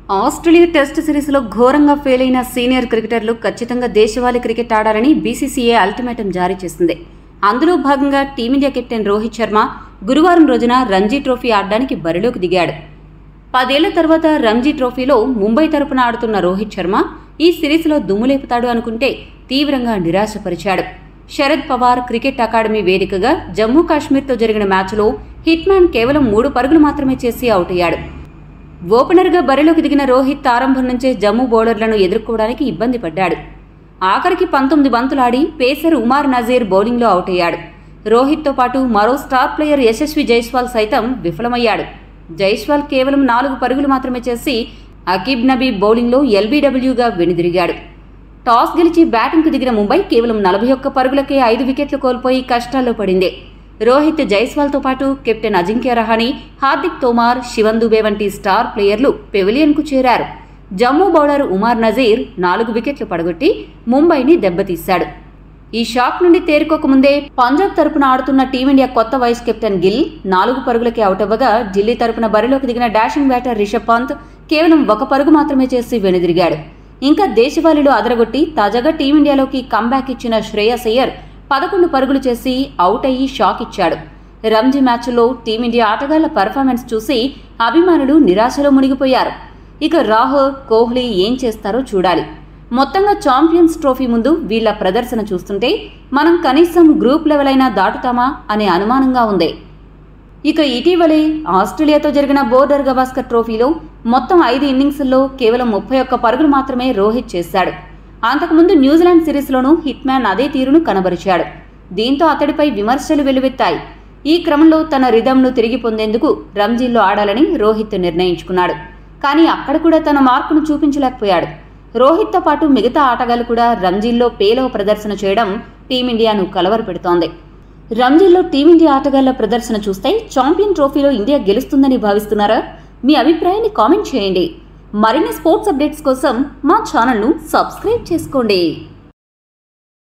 Australia test సిరీస్లో ఘోరంగా fail అయిన సీనియర్ క్రికెటర్లు ఖచ్చితంగా దేశవాళీ క్రికెట్ ఆడాలని బీసీసీఐ అల్టిమేటం జారీ చేసింది. అందులో భాగంగా టీమిండియా కెప్టెన్ రోహిత్ శర్మ గురువారం రోజున రంజీ ట్రోఫీ ఆడడానికి బరిలోకి దిగాడు. 10 ఏళ్ల తర్వాత రంజీ ట్రోఫీలో ముంబై తరపున ఆడుతున్న రోహిత్ శర్మ ఈ సిరీస్లో దుమ్ములేపుతాడు అనుకుంటే తీవ్రంగా నిరాశపరిచాడు. శరద్ పవార్ క్రికెట్ అకాడమీ వేదికగా జమ్మూ కాశ్మీర్తో జరిగిన మ్యాచ్లో హిట్మ్యాన్ కేవలం 3 పరుగులు మాత్రమే చేసి అవుట్ అయ్యాడు. ఓపెనర్గా బరిలోకి దిగిన రోహిత్ ఆరంభం నుంచే జమ్మూ బౌలర్లను ఎదుర్కోవడానికి ఇబ్బంది పడ్డాడు. ఆఖరికి 19 బంతులాడి పేసర్ ఉమార్ నజీర్ బౌలింగ్లో అవుట్ అయ్యాడు. రోహిత్తో పాటు మరో స్టార్ ప్లేయర్ యశస్వి జైస్వాల్ సైతం విఫలమయ్యాడు. జైస్వాల్ కేవలం 4 పరుగులు మాత్రమే చేసి అకీబ్ నబీ బౌలింగ్లో ఎల్బీడబ్ల్యూగా వెనుదిరిగాడు. టాస్ గెలిచి బ్యాటింగ్కు దిగిన ముంబై కేవలం 41 పరుగులకే 5 వికెట్లు కోల్పోయి కష్టాల్లో పడింది. రోహిత్ జైస్వాల్తో పాటు కెప్టెన్ అజింక్య రహానే, హార్దిక్ తోమార్, శివన్ దుబే వంటి స్టార్ ప్లేయర్లు పెవిలియన్కు చేరారు. జమ్మూ బౌలర్ ఉమార్ నజీర్ 4 వికెట్లు పడగొట్టి ముంబైని దెబ్బతీశాడు. ఈ షాక్ నుండి తేరుకోకముందే పంజాబ్ తరపున ఆడుతున్న టీమిండియా కొత్త వైస్ కెప్టెన్ గిల్ 4 పరుగులకే అవుట్ అవ్వగా ఢిల్లీ తరపున బరిలోకి దిగిన డాషింగ్ బ్యాటర్ రిషబ్ పంత్ కేవలం 1 పరుగు మాత్రమే చేసి వెనుదిరిగాడు. ఇంకా దేశవాళీలో అదరగొట్టి తాజాగా టీమిండియాలోకి కంబ్యాక్ ఇచ్చిన శ్రేయస్ అయ్యర్ 11 పరుగులు చేసి అవుట్ అయ్యి షాక్ ఇచ్చాడు. రంజీ మ్యాచ్లో టీమిండియా ఆటగాళ్ల పర్ఫార్మెన్స్ చూసి అభిమానులు నిరాశలో మునిగిపోయారు. ఇక రాహుల్, కోహ్లీ ఏం చేస్తారో చూడాలి. మొత్తంగా ఛాంపియన్స్ ట్రోఫీ ముందు వీళ్ల ప్రదర్శన చూస్తుంటే మనం కనీసం గ్రూప్ లెవెల్ అయినా దాటుతామా అనే అనుమానంగా ఉంది. ఇక ఇటీవలే ఆస్ట్రేలియాతో జరిగిన బోర్డర్ గవాస్కర్ ట్రోఫీలో మొత్తం 5 ఇన్నింగ్స్ల్లో కేవలం 31 పరుగులు మాత్రమే రోహిత్ చేశాడు. అంతకుముందు న్యూజిలాండ్ సిరీస్లోనూ హిట్మ్యాన్ అదే తీరును కనబరిచాడు. దీంతో అతడిపై విమర్శలు వెల్లువెత్తాయి. ఈ క్రమంలో తన రిథంను తిరిగి పొందేందుకు రంజీల్లో ఆడాలని రోహిత్ నిర్ణయించుకున్నాడు. కానీ అక్కడ కూడా తన మార్కును చూపించలేకపోయాడు. రోహిత్తో పాటు మిగతా ఆటగాళ్లు కూడా రంజీల్లో పేలవ ప్రదర్శన చేయడం టీమిండియాను కలవరపెడుతోంది. రంజీల్లో టీమిండియా ఆటగాళ్ల ప్రదర్శన చూస్తే ఛాంపియన్ ట్రోఫీలో ఇండియా గెలుస్తుందని భావిస్తున్నారా? మీ అభిప్రాయాన్ని కామెంట్ చేయండి. మరిన్ని స్పోర్ట్స్ అప్డేట్స్ కోసం మా ఛానల్ను సబ్స్క్రైబ్ చేసుకోండి.